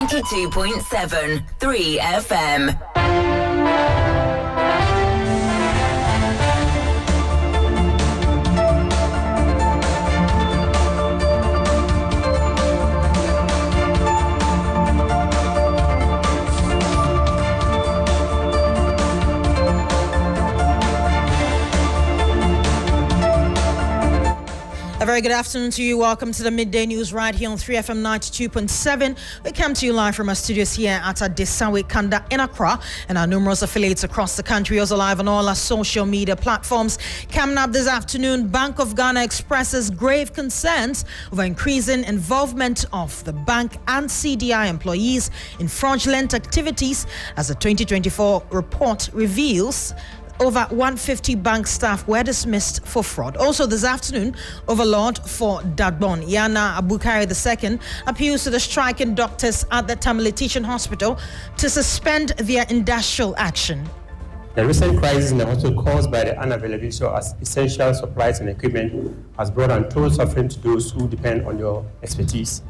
92.7 3 FM. A very good afternoon to you. Welcome to the Midday News right here on 3FM 92.7. We come to you live from our studios here at Adesawe Kanda in Accra and our numerous affiliates across the country. Also live on all our social media platforms. Coming up this afternoon, Bank of Ghana expresses grave concerns over increasing involvement of the bank and CDI employees in fraudulent activities as the 2024 report reveals. Over 150 bank staff were dismissed for fraud. Also this afternoon, Overlord for Dagbon, Yana Abukari II, appeals to the striking doctors at the Tamale Teaching Hospital to suspend their industrial action. The recent crisis in the hospital caused by the unavailability of essential supplies and equipment has brought untold suffering to those who depend on your expertise.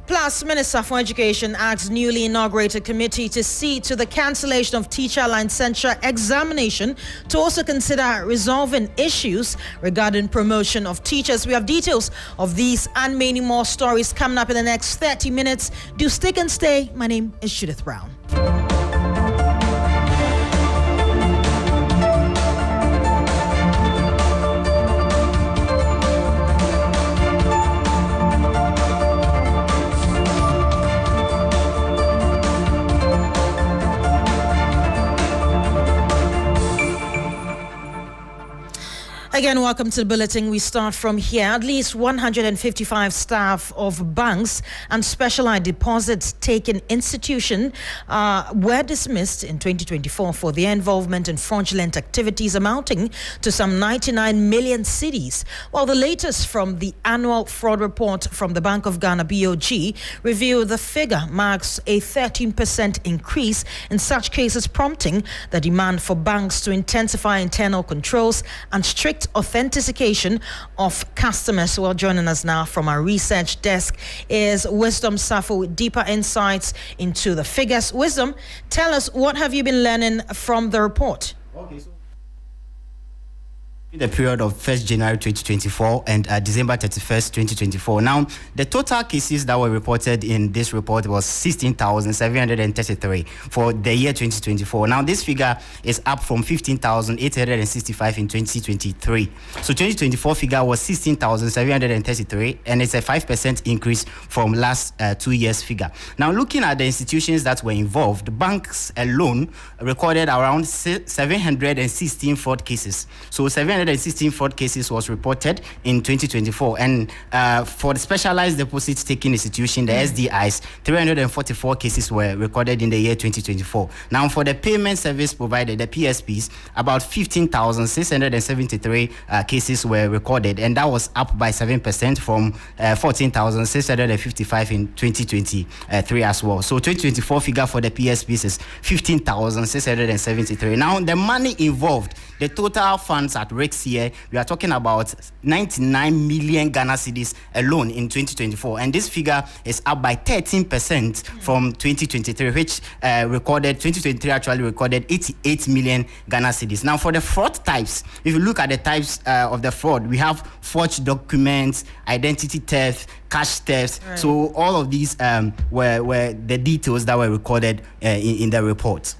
Plus, Minister for Education asks newly inaugurated committee to see to the cancellation of teacher licensure examination to also consider resolving issues regarding promotion of teachers. We have details of these and many more stories coming up in the next 30 minutes. Do stick and stay. My name is Judith Brown. Again, welcome to the bulletin. We start from here. At least 155 staff of banks and specialized deposits taking institution were dismissed in 2024 for their involvement in fraudulent activities amounting to some 99 million cedis. While the latest from the annual fraud report from the Bank of Ghana BOG revealed the figure marks a 13% increase in such cases, prompting the demand for banks to intensify internal controls and strict authentication of customers. Well, joining us now from our research desk is Wisdom Safo with deeper insights into the figures. Wisdom, tell us, what have you been learning from the report? Okay, so the period of 1st January 2024 and December 31st, 2024. Now, the total cases that were reported in this report was 16,733 for the year 2024. Now, this figure is up from 15,865 in 2023. So, 2024 figure was 16,733, and it's a 5% increase from last 2 years figure. Now, looking at the institutions that were involved, banks alone recorded around 716 fraud cases. So, 716 fraud cases was reported in 2024, and for the specialized deposit taking institution, the SDIs, 344 cases were recorded in the year 2024. Now, for the payment service provider, the PSPs, about 15,673 cases were recorded, and that was up by 7% from 14,655 in 2023 as well. So 2024 figure for the PSPs is 15,673. Now, the money involved, the total funds at risk here, we are talking about 99 million Ghana cedis alone in 2024, and this figure is up by 13% from 2023, which 2023 actually recorded 88 million Ghana cedis. Now, for the fraud types, if you look at the types of the fraud, we have forged documents, identity theft, cash theft. Right. So all of these were the details that were recorded in the report.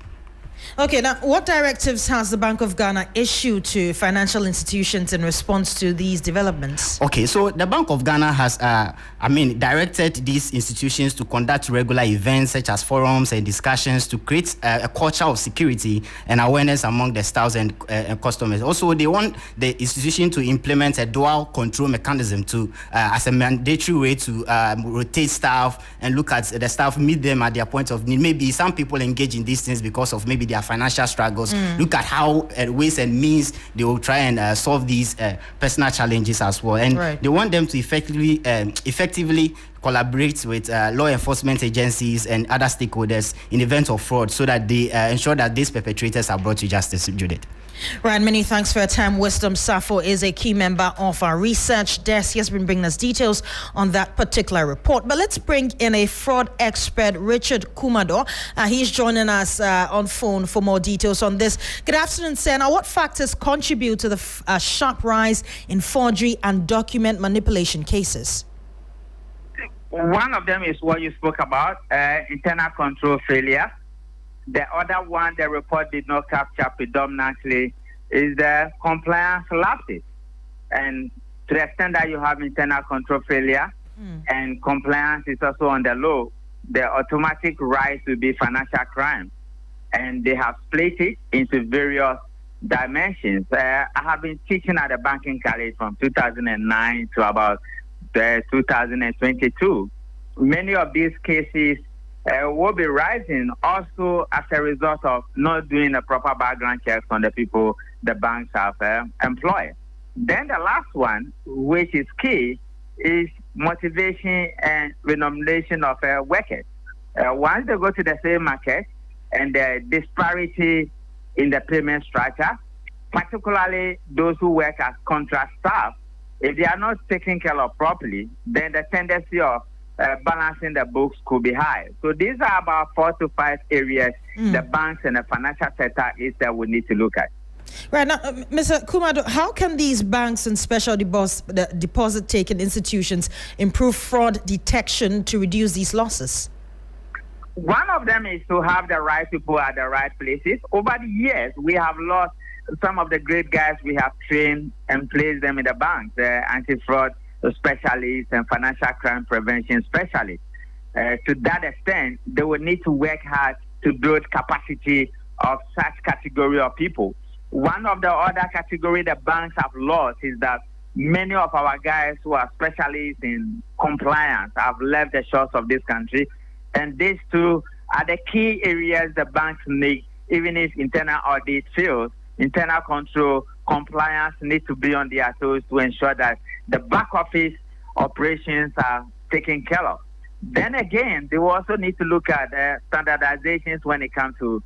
Okay, now what directives has the Bank of Ghana issued to financial institutions in response to these developments? Okay, so the Bank of Ghana has, directed these institutions to conduct regular events such as forums and discussions to create a culture of security and awareness among the staff and customers. Also, they want the institution to implement a dual control mechanism to, as a mandatory way to rotate staff and look at the staff, meet them at their point of need. Maybe some people engage in these things because of maybe their financial struggles. Look at how ways and means they will try and solve these personal challenges as well. And they want them to effectively collaborate with law enforcement agencies and other stakeholders in events of fraud so that they ensure that these perpetrators are brought to justice, Judith. Right, many thanks for your time. Wisdom Safo is a key member of our research desk. He has been bringing us details on that particular report. But let's bring in a fraud expert, Richard Kumado. He's joining us on phone for more details on this. Good afternoon, sir. Now, what factors contribute to the sharp rise in forgery and document manipulation cases? One of them is what you spoke about, internal control failure. The other one the report did not capture predominantly is the compliance lapses. And to the extent that you have internal control failure and compliance is also on the low, the automatic rise will be financial crime. And they have split it into various dimensions. I have been teaching at the banking college from 2009 to about 2022. Many of these cases will be rising also as a result of not doing the proper background checks on the people the banks have employed. Then the last one, which is key, is motivation and remuneration of workers. Once they go to the same market and the disparity in the payment structure, particularly those who work as contract staff, if they are not taken care of properly, then the tendency of balancing the books could be high. So these are about 4 to 5 areas the banks and the financial sector is that we need to look at. Right now, Mr. Kumado, how can these banks and special deposit-taking institutions improve fraud detection to reduce these losses? One of them is to have the right people at the right places. Over the years, we have lost some of the great guys we have trained and placed them in the banks, anti-fraud specialists and financial crime prevention specialists. To that extent, they will need to work hard to build capacity of such category of people. One of the other category the banks have lost is that many of our guys who are specialists in compliance have left the shores of this country, and these two are the key areas the banks need. Even if internal audit fails, internal control, compliance need to be on their toes to ensure that the back office operations are taken care of. Then again, they will also need to look at standardizations when it comes to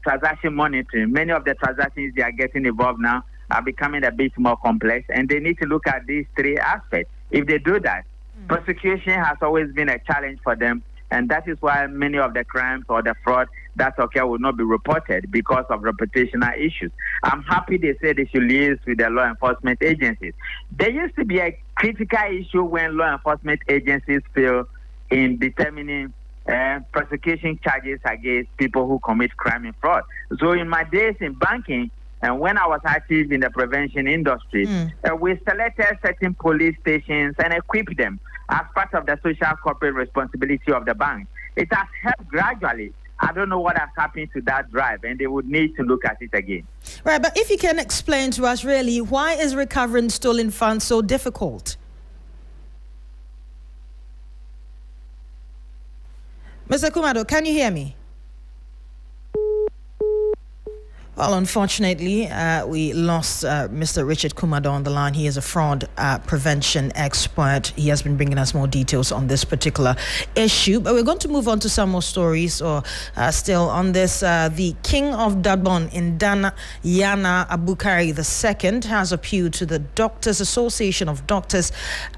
transaction monitoring. Many of the transactions they are getting involved now are becoming a bit more complex, and they need to look at these 3 aspects. If they do that, prosecution has always been a challenge for them, and that is why many of the crimes or the fraud that occur will not be reported because of reputational issues. I'm happy they say they should liaise with the law enforcement agencies. There used to be a critical issue when law enforcement agencies fail in determining prosecution charges against people who commit crime and fraud. So in my days in banking, and when I was active in the prevention industry, we selected certain police stations and equipped them as part of the social corporate responsibility of the bank. It has helped gradually. I don't know what has happened to that drive, and they would need to look at it again. Right, but if you can explain to us really, why is recovering stolen funds so difficult? Mr. Kumado, can you hear me? Well, unfortunately, we lost Mr. Richard Kumado on the line. He is a fraud prevention expert. He has been bringing us more details on this particular issue. But we're going to move on to some more stories, or still on this. The King of Dagbon in Dana, Yana Abukari II, has appealed to the Doctors Association of Doctors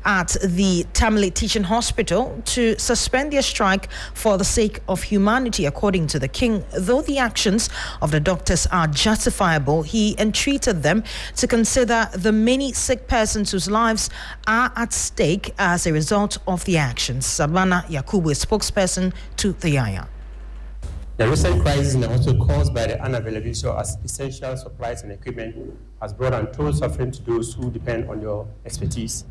at the Tamale Teaching Hospital to suspend their strike for the sake of humanity. According to the King, though the actions of the doctors are justifiable, he entreated them to consider the many sick persons whose lives are at stake as a result of the actions. Sabana Yakubu, a spokesperson to the Yaya. The recent crisis in the hospital caused by the unavailability of essential supplies and equipment has brought untold suffering to those who depend on your expertise.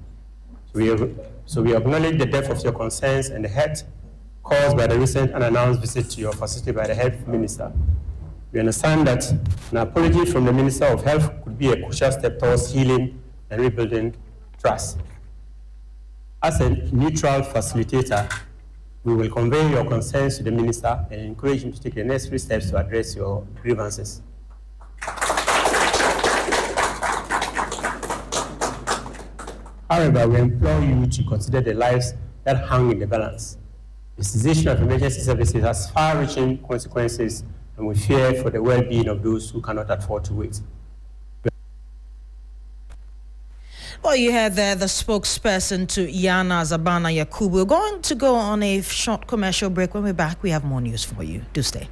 So we acknowledge the depth of your concerns and the hurt caused by the recent unannounced visit to your facility by the Health Minister. We understand that an apology from the Minister of Health could be a crucial step towards healing and rebuilding trust. As a neutral facilitator, we will convey your concerns to the Minister and encourage him to take the necessary steps to address your grievances. However, we implore you to consider the lives that hang in the balance. The cessation of emergency services has far-reaching consequences, and we fear for the well-being of those who cannot afford to wait. Well, you had there the spokesperson to Yana Zabana Yakubu. We're going to go on a short commercial break. When we're back, we have more news for you. Do stay.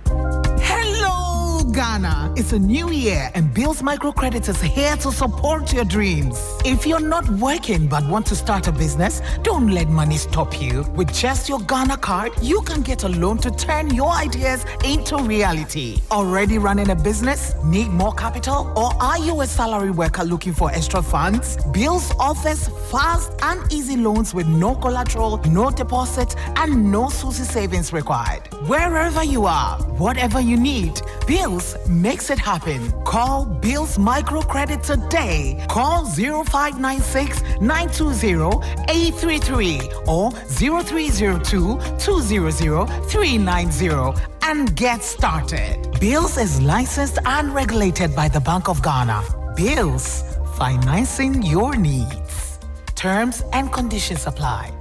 Hello, Ghana. It's a new year and Bill's Microcredit is here to support your dreams. If you're not working but want to start a business, don't let money stop you. With just your Ghana card, you can get a loan to turn your ideas into reality. Already running a business? Need more capital? Or are you a salary worker looking for extra funds? Bill's offers fast and easy loans with no collateral, no deposit, and no SUSI savings required. Wherever you are, whatever you need, Bills makes it happen. Call Bills Microcredit today. Call 0596 920 833 or 0302 200 390 and get started. Bills is licensed and regulated by the Bank of Ghana. Bills, financing your needs. Terms and conditions apply.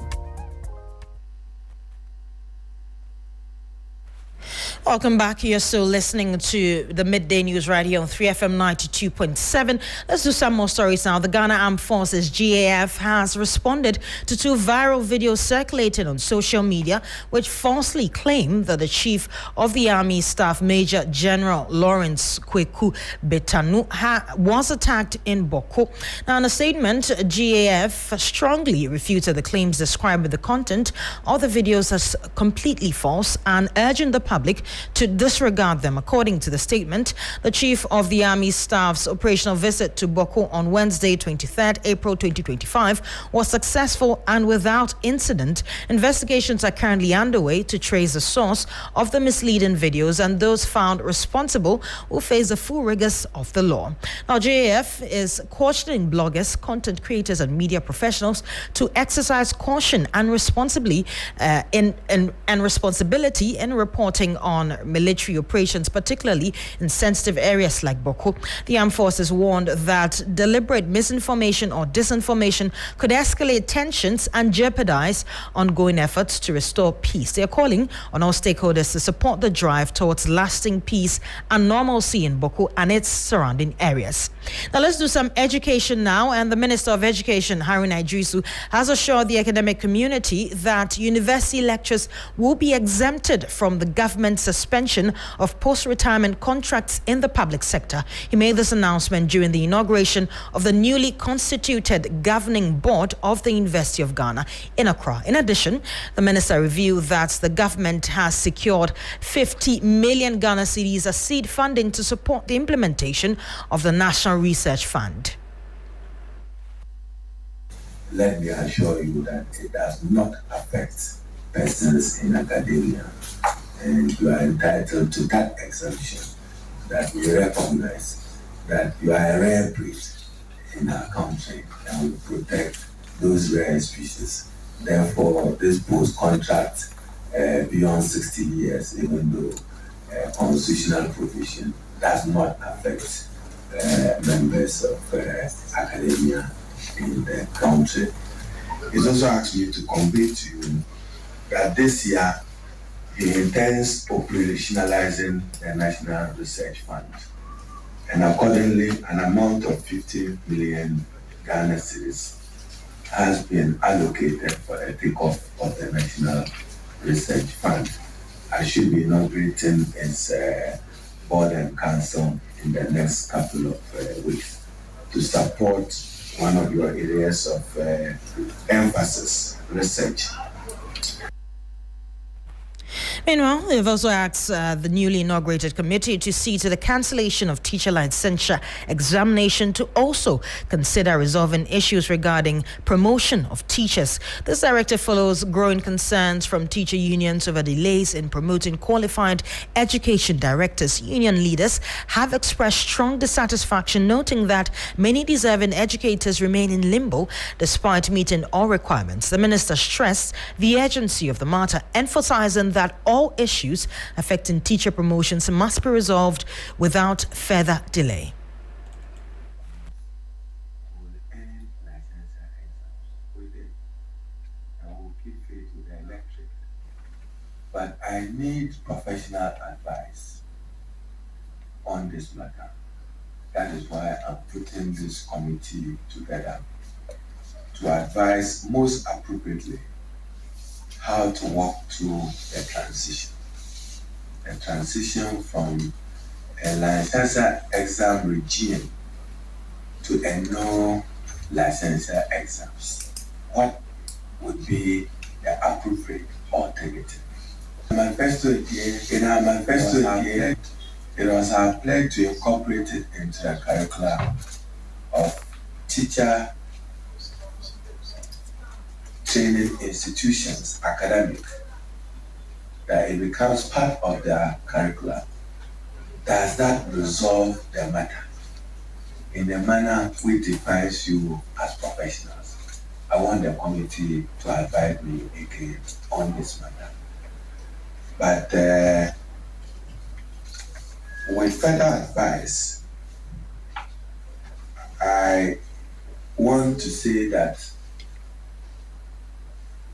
Welcome back. You're still listening to the Midday News right here on 3FM 92.7. Let's do some more stories now. The Ghana Armed Forces, GAF, has responded to two viral videos circulated on social media which falsely claim that the Chief of the Army Staff, Major General Lawrence Kweku Betanu, was attacked in Boko. Now, in a statement, GAF strongly refuted the claims described with the content of the videos as completely false and urging the public to disregard them. According to the statement, the Chief of the Army Staff's operational visit to Boko on Wednesday, 23rd April 2025 was successful and without incident. Investigations are currently underway to trace the source of the misleading videos, and those found responsible will face the full rigors of the law. Now, JAF is cautioning bloggers, content creators, and media professionals to exercise caution and responsibility in reporting on military operations, particularly in sensitive areas like Boko. The armed forces warned that deliberate misinformation or disinformation could escalate tensions and jeopardize ongoing efforts to restore peace. They are calling on all stakeholders to support the drive towards lasting peace and normalcy in Boko and its surrounding areas. Now, let's do some education now. And the Minister of Education, Haruna Idrisu, has assured the academic community that university lecturers will be exempted from the government suspension of post-retirement contracts in the public sector. He made this announcement during the inauguration of the newly constituted governing board of the University of Ghana in Accra. In addition, the minister revealed that the government has secured 50 million Ghana cedis as seed funding to support the implementation of the National Research Fund. Let me assure you that it does not affect persons in academia, and you are entitled to that exemption, that we recognize that you are a rare breed in our country and we protect those rare species. Therefore, this post-contract beyond 60 years, even though constitutional provision does not affect members of academia in the country. He's also asked me to convey to you that this year he intends operationalizing the National Research Fund, and accordingly an amount of 50 million Ghana cedis has been allocated for the takeoff of the National Research Fund. I should be inaugurating its board and council in the next couple of weeks to support one of your areas of emphasis, research. Meanwhile, they've also asked the newly inaugurated committee to see to the cancellation of teacher licensure examination to also consider resolving issues regarding promotion of teachers. This directive follows growing concerns from teacher unions over delays in promoting qualified education directors. Union leaders have expressed strong dissatisfaction, noting that many deserving educators remain in limbo despite meeting all requirements. The minister stressed the urgency of the matter, emphasizing that all issues affecting teacher promotions must be resolved without further delay. But I need professional advice on this matter. That is why I'm putting this committee together to advise most appropriately how to walk through the transition. The transition from a licensure exam regime to a no licensure exams. What would be the appropriate alternative? In our manifesto here, it was our pledge to incorporate it into the curriculum of teacher training institutions, academic, that it becomes part of their curriculum. Does that resolve the matter in a manner which defines you as professionals? I want the committee to advise me again on this matter. But with further advice, I want to say that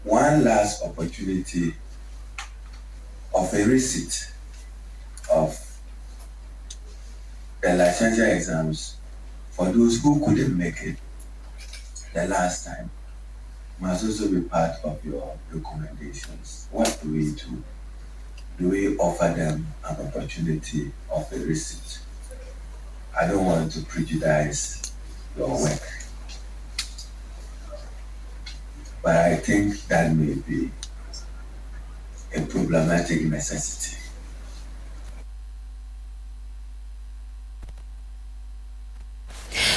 one last opportunity of a receipt of the licensure exams for those who couldn't make it the last time must also be part of your recommendations. What do we do? Do we offer them an opportunity of a receipt? I don't want to prejudice your work, but I think that may be a problematic necessity.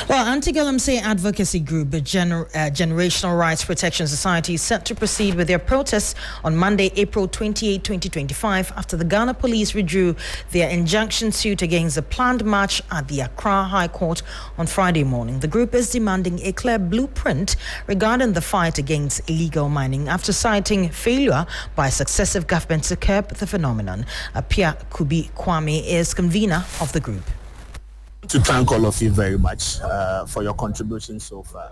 Well, Anti-Galamsey Advocacy Group, the Generational Rights Protection Society, is set to proceed with their protests on Monday, April 28, 2025, after the Ghana police withdrew their injunction suit against a planned march at the Accra High Court on Friday morning. The group is demanding a clear blueprint regarding the fight against illegal mining after citing failure by successive governments to curb the phenomenon. Pia Kubi Kwame is convener of the group. To thank all of you very much for your contribution so far.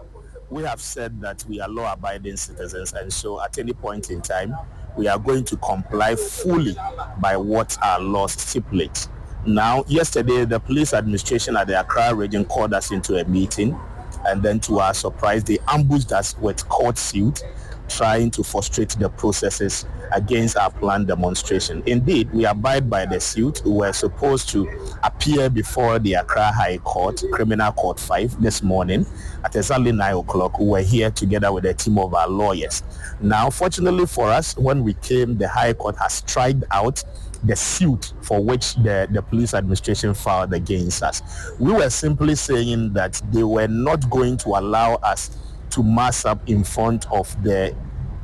We have said that we are law-abiding citizens, and so at any point in time, we are going to comply fully by what our laws stipulate. Now, yesterday, the police administration at the Accra region called us into a meeting, and then to our surprise, they ambushed us with court suit, trying to frustrate the processes against our planned demonstration. Indeed, we abide by the suit. We were supposed to appear before the Accra High Court, Criminal Court 5, this morning at exactly 9 o'clock. We were here together with a team of our lawyers. Now, fortunately for us, when we came, the High Court has striked out the suit for which the police administration filed against us. We were simply saying that they were not going to allow us to mass up in front of the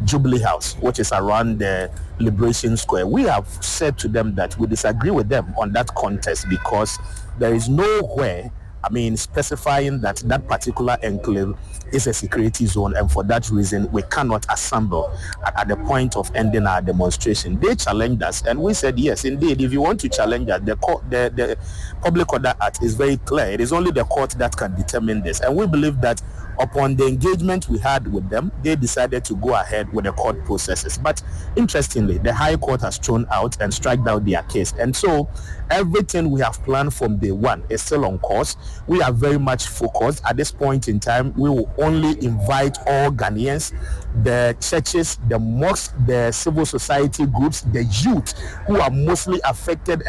Jubilee House, which is around the Liberation Square. We have said to them that we disagree with them on that contest because there is nowhere, specifying that that particular enclave is a security zone, and for that reason, we cannot assemble at the point of ending our demonstration. They challenged us, and we said, yes, indeed, if you want to challenge us, the Public Order Act is very clear. It is only the court that can determine this, and we believe that upon the engagement we had with them, they decided to go ahead with the court processes. But interestingly, the High Court has thrown out and struck down their case. And so everything we have planned from day one is still on course. We are very much focused. At this point in time, we will only invite all Ghanaians, the churches, the mosques, the civil society groups, the youth who are mostly affected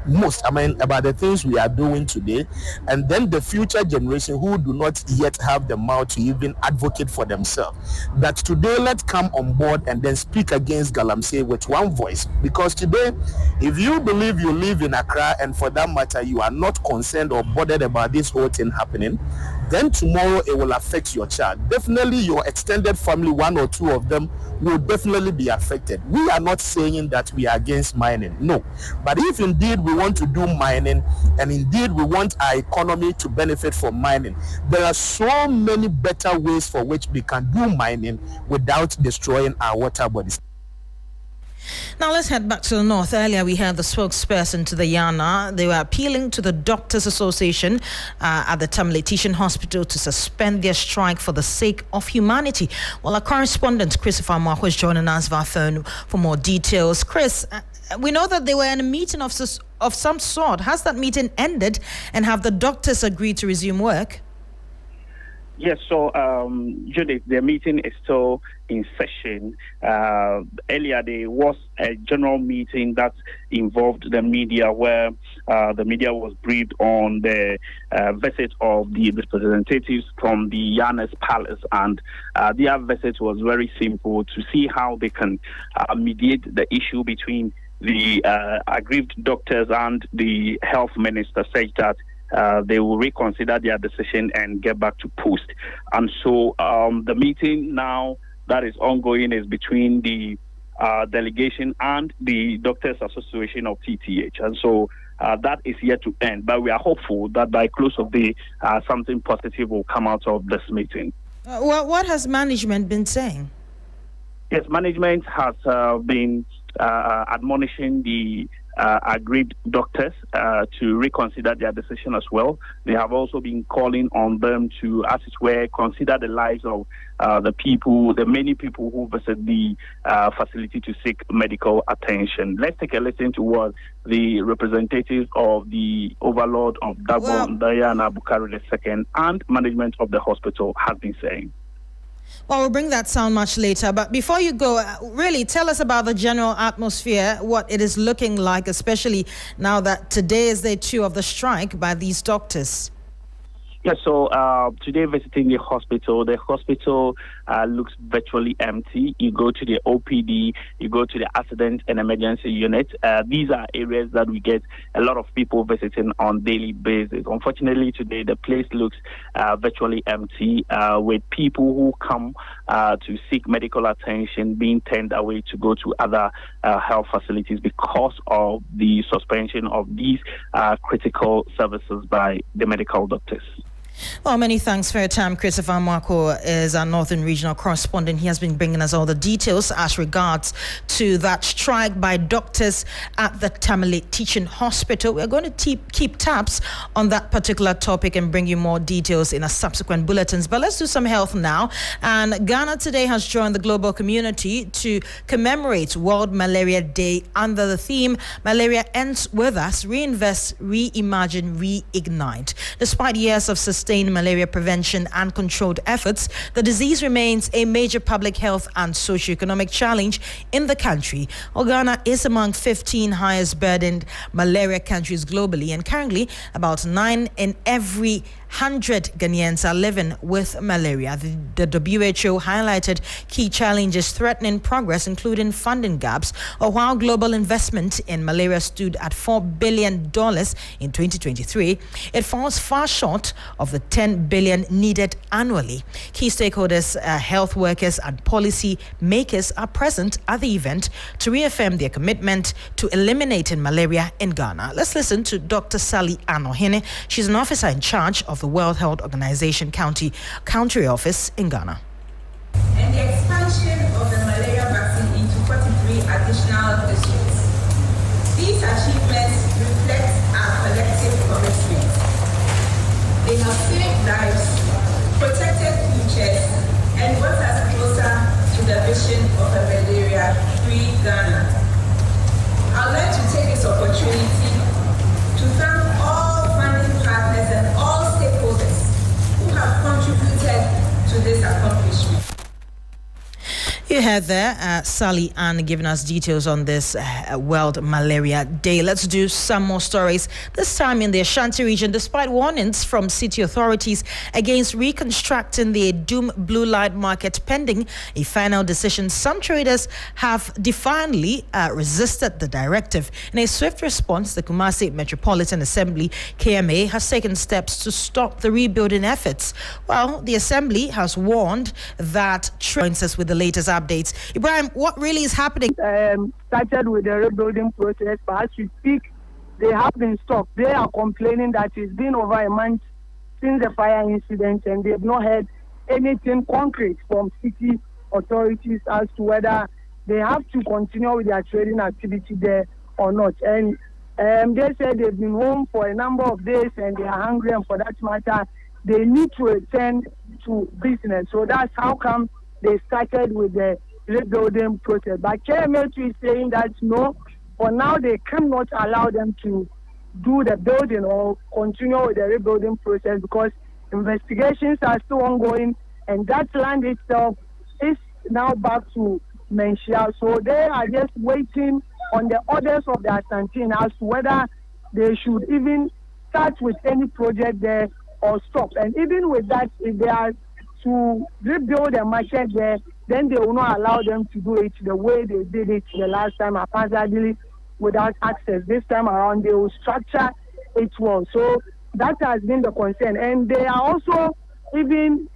about the things we are doing today, and then the future generation who do not yet have the mouth to even advocate for themselves, that today let's come on board and then speak against Galamsey with one voice. Because today, if you believe you live in Accra, and for that matter you are not concerned or bothered about this whole thing happening, then tomorrow it will affect your child. Definitely your extended family, one or two of them, will definitely be affected. We are not saying that we are against mining, no. But if indeed we want to do mining, and indeed we want our economy to benefit from mining, there are so many better ways for which we can do mining without destroying our water bodies. Now let's head back to the north. Earlier we heard the spokesperson to the YANA. They were appealing to the Doctors Association at the Tamale Teaching Hospital to suspend their strike for the sake of humanity. Well, our correspondent Christopher Marco is joining us via phone for more details. Chris, we know that they were in a meeting of of some sort. Has that meeting ended, and have the doctors agreed to resume work? Yes, so Judith, the meeting is still in session. Earlier there was a general meeting that involved the media, where the media was briefed on the visit of the representatives from the Yanes Palace, and their visit was very simple, to see how they can mediate the issue between the aggrieved doctors and the health minister, such that they will reconsider their decision and get back to post. And so the meeting now that is ongoing is between the delegation and the Doctors Association of TTH. And so that is yet to end. But we are hopeful that by close of day, something positive will come out of this meeting. What has management been saying? Yes, management has been admonishing the aggrieved doctors to reconsider their decision as well. They have also been calling on them to, as it were, consider the lives of the many people who visit the facility to seek medical attention. Let's take a listen to what the representatives of the overlord of Dagbo, Diana Bukari II, and management of the hospital have been saying. Well, we'll bring that sound much later. But before you go, really tell us about the general atmosphere, what it is looking like, especially now that today is day 2 of the strike by these doctors. Yes, so today visiting the hospital looks virtually empty. You go to the OPD, you go to the accident and emergency unit. These are areas that we get a lot of people visiting on daily basis. Unfortunately, today the place looks virtually empty, with people who come to seek medical attention being turned away to go to other health facilities because of the suspension of these critical services by the medical doctors. Well, many thanks for your time. Christopher Mwako is our Northern Regional Correspondent. He has been bringing us all the details as regards to that strike by doctors at the Tamale Teaching Hospital. We're going to keep tabs on that particular topic and bring you more details in our subsequent bulletins. But let's do some health now. And Ghana today has joined the global community to commemorate World Malaria Day under the theme, Malaria Ends With Us, Reinvest, Reimagine, Reignite. Despite years of sustained malaria prevention and controlled efforts, the disease remains a major public health and socioeconomic challenge in the country. Ghana is among 15 highest burdened malaria countries globally, and currently about 9 in every 100 Ghanaians are living with malaria. The WHO highlighted key challenges threatening progress, including funding gaps, while global investment in malaria stood at $4 billion in 2023. It falls far short of the $10 billion needed annually. Key stakeholders, health workers and policy makers are present at the event to reaffirm their commitment to eliminating malaria in Ghana. Let's listen to Dr. Sally Anohene. She's an officer in charge of the World Health Organization Country Office in Ghana. And the expansion of the malaria vaccine into 43 additional districts. These achievements reflect our collective commitment. They have saved lives, protected futures, and brought us closer to the vision of a malaria-free Ghana. I'd like to take this opportunity to thank all funding partners and all stakeholders who have contributed to this accomplishment. You heard there Sally Ann giving us details on this World Malaria Day. Let's do some more stories, this time in the Ashanti region. Despite warnings from city authorities against reconstructing the Doom Blue Light Market pending a final decision, some traders have defiantly resisted the directive. In a swift response, the Kumasi Metropolitan Assembly, KMA, has taken steps to stop the rebuilding efforts. Well, the Assembly has warned that joins us with the latest updates. Ibrahim, what really is happening? Started with the rebuilding process, but as we speak, they have been stopped. They are complaining that it's been over a month since the fire incident, and they've not heard anything concrete from city authorities as to whether they have to continue with their trading activity there or not. And they said they've been home for a number of days and they are hungry, and for that matter, they need to return to business. So that's how come they started with the rebuilding process. But KMA is saying that no, for now they cannot allow them to do the building or continue with the rebuilding process, because investigations are still ongoing and that land itself is now back to Menchia. So they are just waiting on the orders of the Asantine as to whether they should even start with any project there or stop. And even with that, if they are to rebuild the market there, then they will not allow them to do it the way they did it the last time, haphazardly, without access. This time around, they will structure it well. So that has been the concern. And they are also even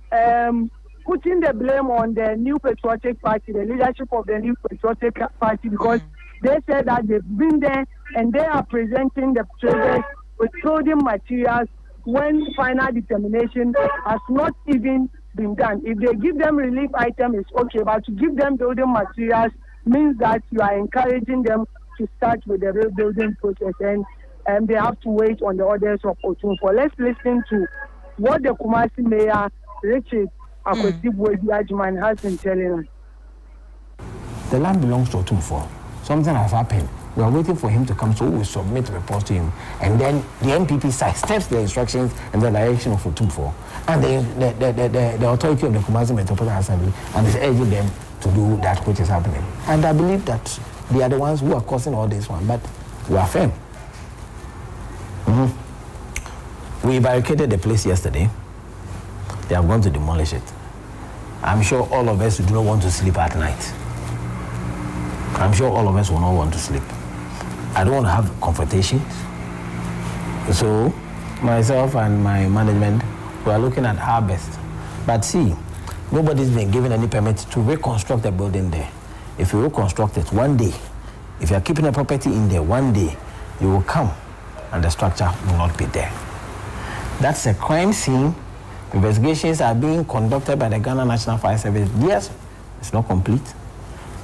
putting the blame on the New Patriotic Party, the leadership of the New Patriotic Party, because they said that they've been there and they are presenting the traders with building materials when final determination has not even been done. If they give them relief items, it's okay, but to give them building materials means that you are encouraging them to start with the rebuilding process, and they have to wait on the orders of Otumfuo. Let's listen to what the Kumasi Mayor, Richard Akwesibwe has been telling us. The land belongs to Otumfuo. Something has happened. We are waiting for him to come, so we will submit the report to him. And then the NPP sidesteps the instructions and the direction of Otumfuo. And the authority of the Kumasi Metropolitan Assembly, and is urging them to do that which is happening. And I believe that they are the ones who are causing all this one, but we are firm. We barricaded the place yesterday. They are going to demolish it. I'm sure all of us do not want to sleep at night. I'm sure all of us will not want to sleep. I don't want to have confrontations. So, myself and my management, we are looking at our best. But see, nobody's been given any permit to reconstruct the building there. If you reconstruct it one day, if you are keeping a property in there one day, you will come and the structure will not be there. That's a crime scene. Investigations are being conducted by the Ghana National Fire Service. Yes, it's not complete.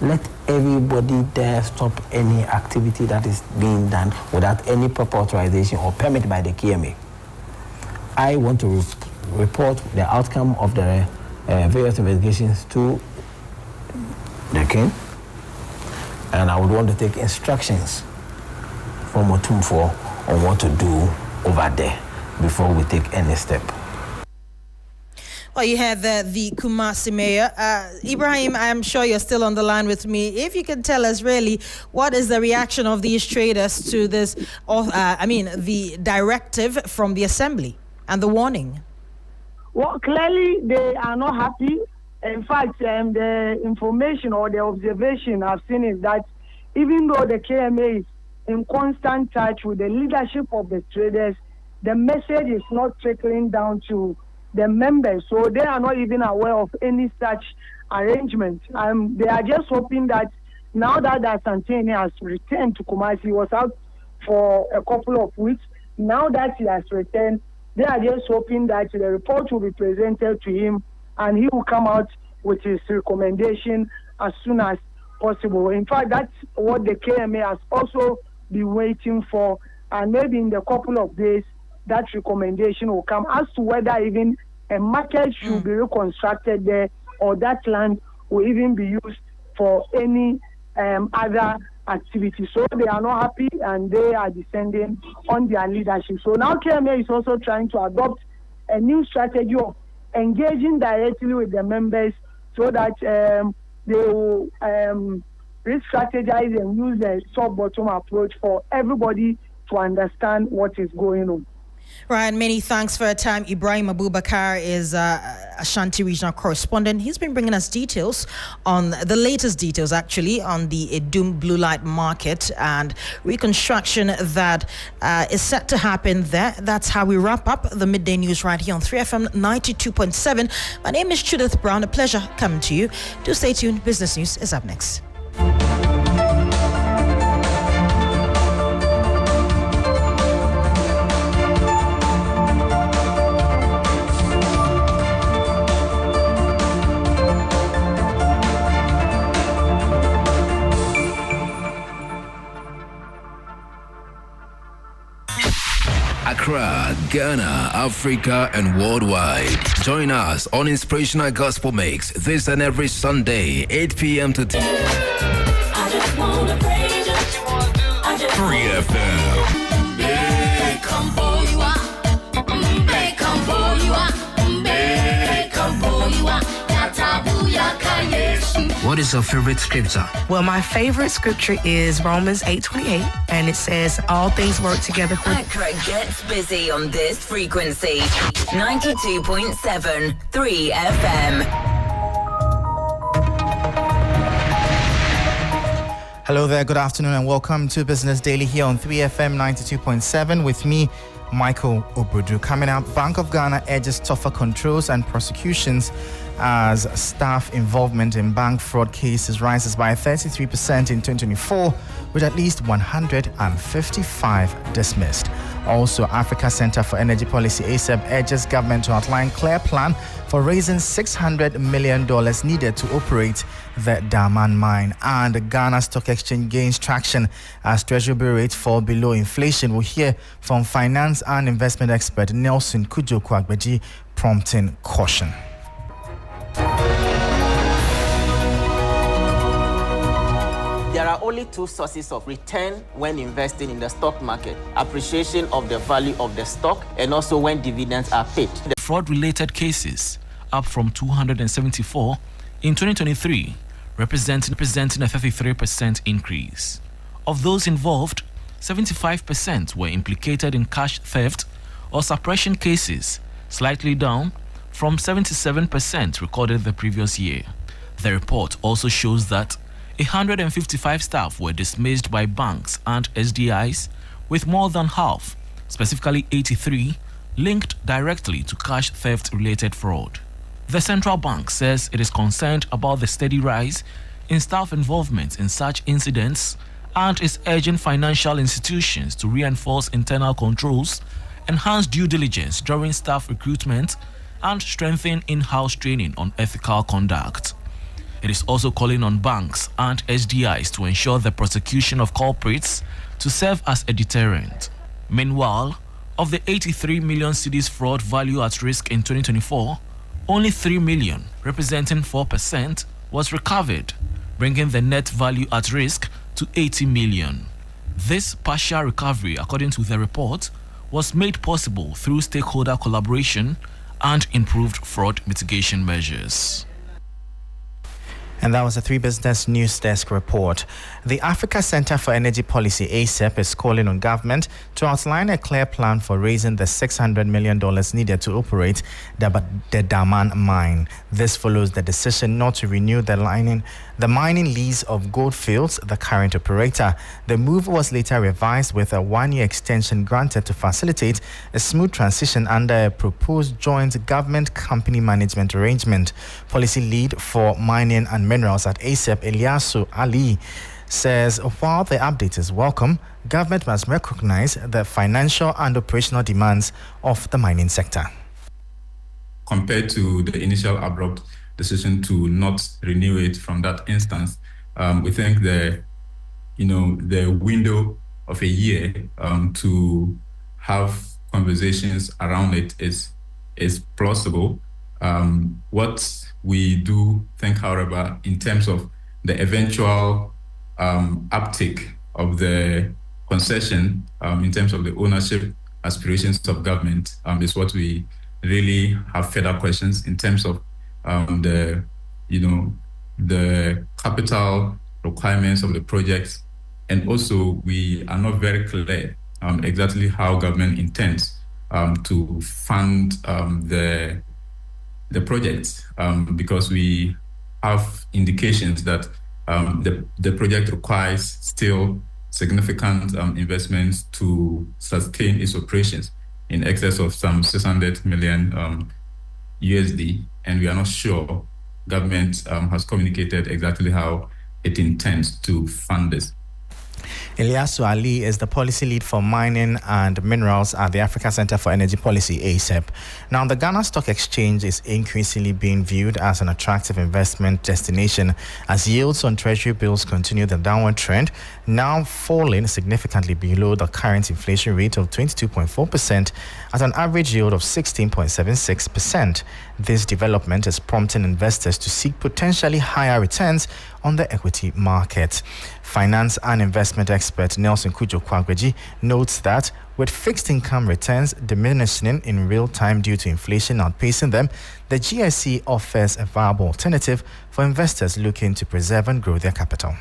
Let everybody there stop any activity that is being done without any proper authorization or permit by the KMA. I want to report the outcome of the various investigations to the King, and I would want to take instructions from Otumfuo on what to do over there before we take any step. Well, you had the Kumasi Mayor. Ibrahim, I'm sure you're still on the line with me. If you can tell us really what is the reaction of these traders to this, the directive from the Assembly and the warning. Well, clearly they are not happy. In fact, the information or the observation I've seen is that even though the KMA is in constant touch with the leadership of the traders, the message is not trickling down to the members, so they are not even aware of any such arrangement. They are just hoping that now that the Asantine has returned to Kumasi, he was out for a couple of weeks. Now that he has returned, they are just hoping that the report will be presented to him and he will come out with his recommendation as soon as possible. In fact, that's what the KMA has also been waiting for, and maybe in a couple of days, that recommendation will come as to whether even a market should be reconstructed there or that land will even be used for any other activity. So they are not happy and they are descending on their leadership. So now KMA is also trying to adopt a new strategy of engaging directly with the members so that they will re-strategize and use the top-bottom approach for everybody to understand what is going on. Right, many thanks for your time. Ibrahim Abubakar is Ashanti Regional Correspondent. He's been bringing us details on the latest details, actually, on the Edum Blue Light Market and reconstruction that is set to happen there. That's how we wrap up the Midday News right here on 3FM 92.7. My name is Judith Brown. A pleasure coming to you. Do stay tuned. Business News is up next. Accra, Ghana, Africa, and worldwide. Join us on Inspirational Gospel Mix this and every Sunday, 8 p.m. to 10. 3FM. what is your favorite scripture? Well, my favorite scripture is Romans 8:28, and it says, all things work together for... Accra gets busy on this frequency. 92.7 3 FM. Hello there, good afternoon and welcome to Business Daily here on 3FM 92.7 with me, Michael Obudu. Coming up, Bank of Ghana urges tougher controls and prosecutions as staff involvement in bank fraud cases rises by 33% in 2024, with at least 155 dismissed. Also, Africa Center for Energy Policy ASEP urges government to outline clear plan for raising $600 million needed to operate the Daman mine. And the Ghana Stock Exchange gains traction as Treasury bill rates fall below inflation. We'll hear from finance and investment expert Nelson Kujoku Agbeji prompting caution. There are only two sources of return when investing in the stock market: appreciation of the value of the stock and also when dividends are paid. Fraud-related cases up from 274 in 2023, representing a 33% increase. Of those involved, 75% were implicated in cash theft or suppression cases, slightly down from 77% recorded the previous year. The report also shows that 155 staff were dismissed by banks and SDIs, with more than half, specifically 83, linked directly to cash theft-related fraud. The central bank says it is concerned about the steady rise in staff involvement in such incidents and is urging financial institutions to reinforce internal controls, enhance due diligence during staff recruitment, and strengthen in-house training on ethical conduct. It is also calling on banks and SDIs to ensure the prosecution of culprits to serve as a deterrent. Meanwhile, of the 83 million cedis fraud value at risk in 2024, only 3 million, representing 4%, was recovered, bringing the net value at risk to 80 million. This partial recovery, according to the report, was made possible through stakeholder collaboration and improved fraud mitigation measures. And that was a 3 Business News Desk report. The Africa Center for Energy Policy, ASEP, is calling on government to outline a clear plan for raising the $600 million needed to operate the Daman mine. This follows the decision not to renew the mining lease of Goldfields, the current operator. The move was later revised with a 1-year extension granted to facilitate a smooth transition under a proposed joint government company management arrangement. Policy lead for mining and minerals at ASEP, Ilyasu Ali, says while the update is welcome, government must recognize the financial and operational demands of the mining sector. Compared to the initial abrupt decision to not renew it from that instance, we think the window of a year to have conversations around it is plausible. What we do think, however, in terms of the eventual uptake of the concession, in terms of the ownership aspirations of government, is what we really have further questions in terms of the capital requirements of the projects, and also we are not very clear exactly how government intends to fund the project, because we have indications that the project requires still significant investments to sustain its operations in excess of some 600 million USD, and we are not sure government has communicated exactly how it intends to fund this. Ilyasu Ali is the policy lead for mining and minerals at the Africa Center for Energy Policy, ASEP. Now, the Ghana Stock Exchange is increasingly being viewed as an attractive investment destination as yields on treasury bills continue the downward trend, now falling significantly below the current inflation rate of 22.4% at an average yield of 16.76%. This development is prompting investors to seek potentially higher returns on the equity market. Finance and investment expert Nelson Kujo Kwagweji notes that with fixed income returns diminishing in real time due to inflation outpacing them, the GSE offers a viable alternative for investors looking to preserve and grow their capital.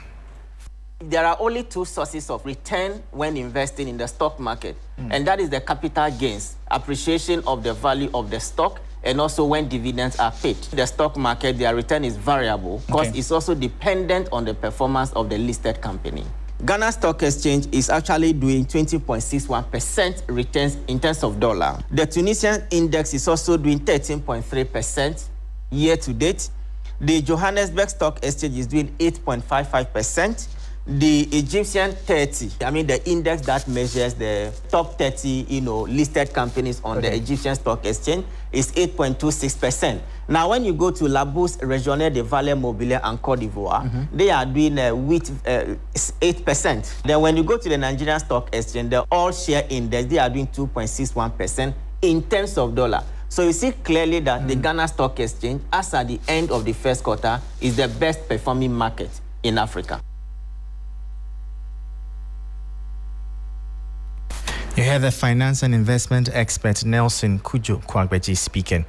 There are only two sources of return when investing in the stock market, and that is the capital gains, appreciation of the value of the stock, and also when dividends are paid. The stock market, their return is variable because it's also dependent on the performance of the listed company. Ghana Stock Exchange is actually doing 20.61% returns in terms of dollar. The Tunisian index is also doing 13.3% year to date. The Johannesburg Stock Exchange is doing 8.55%. The Egyptian 30, the index that measures the top 30, listed companies on the Egyptian Stock Exchange is 8.26%. Now, when you go to La Bourse Régionale de Valeurs Mobilières and Côte d'Ivoire, they are doing 8%. Then when you go to the Nigerian Stock Exchange, the all share index, they are doing 2.61% in terms of dollar. So you see clearly that the Ghana Stock Exchange, as at the end of the first quarter, is the best performing market in Africa. You hear the finance and investment expert Nelson Kujo Kwagweji speaking.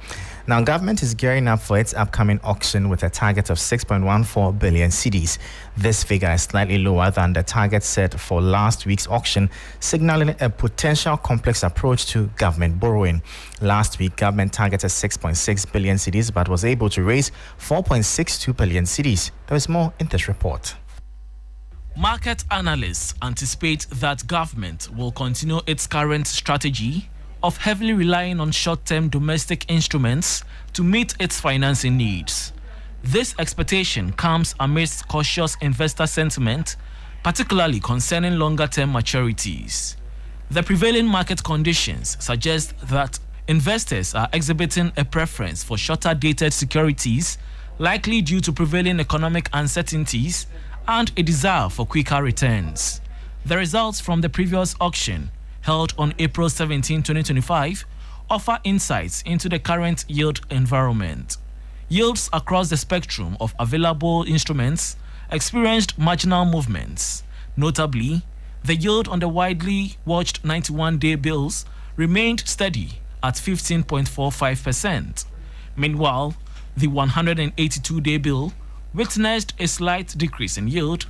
Now, government is gearing up for its upcoming auction with a target of 6.14 billion cedis. This figure is slightly lower than the target set for last week's auction, signaling a potential complex approach to government borrowing. Last week, government targeted 6.6 billion cedis but was able to raise 4.62 billion cedis. There is more in this report. Market analysts anticipate that government will continue its current strategy of heavily relying on short-term domestic instruments to meet its financing needs. This expectation comes amidst cautious investor sentiment, particularly concerning longer-term maturities. The prevailing market conditions suggest that investors are exhibiting a preference for shorter-dated securities, likely due to prevailing economic uncertainties and a desire for quicker returns. The results from the previous auction, held on April 17, 2025, offer insights into the current yield environment. Yields across the spectrum of available instruments experienced marginal movements. Notably, the yield on the widely watched 91-day bills remained steady at 15.45%. Meanwhile, the 182-day bill witnessed a slight decrease in yield,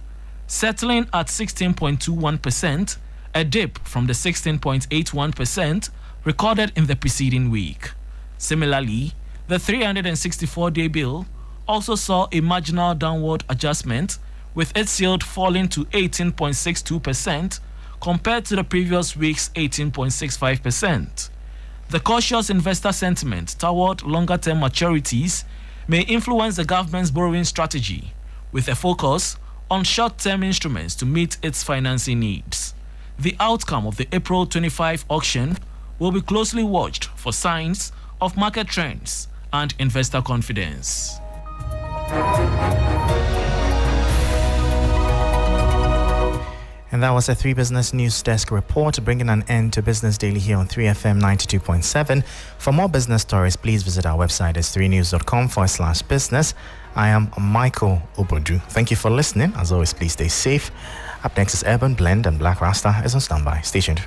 settling at 16.21%, a dip from the 16.81% recorded in the preceding week. Similarly, the 364-day bill also saw a marginal downward adjustment, with its yield falling to 18.62% compared to the previous week's 18.65%. The cautious investor sentiment toward longer-term maturities may influence the government's borrowing strategy, with a focus on short-term instruments to meet its financing needs. The outcome of the April 25 auction will be closely watched for signs of market trends and investor confidence. And that was a 3 Business News Desk report, bringing an end to Business Daily here on 3FM 92.7. For more business stories, please visit our website at 3news.com/business. I am Michael Obodu. Thank you for listening. As always, please stay safe. Up next is Urban Blend, and Black Rasta is on standby. Stay tuned.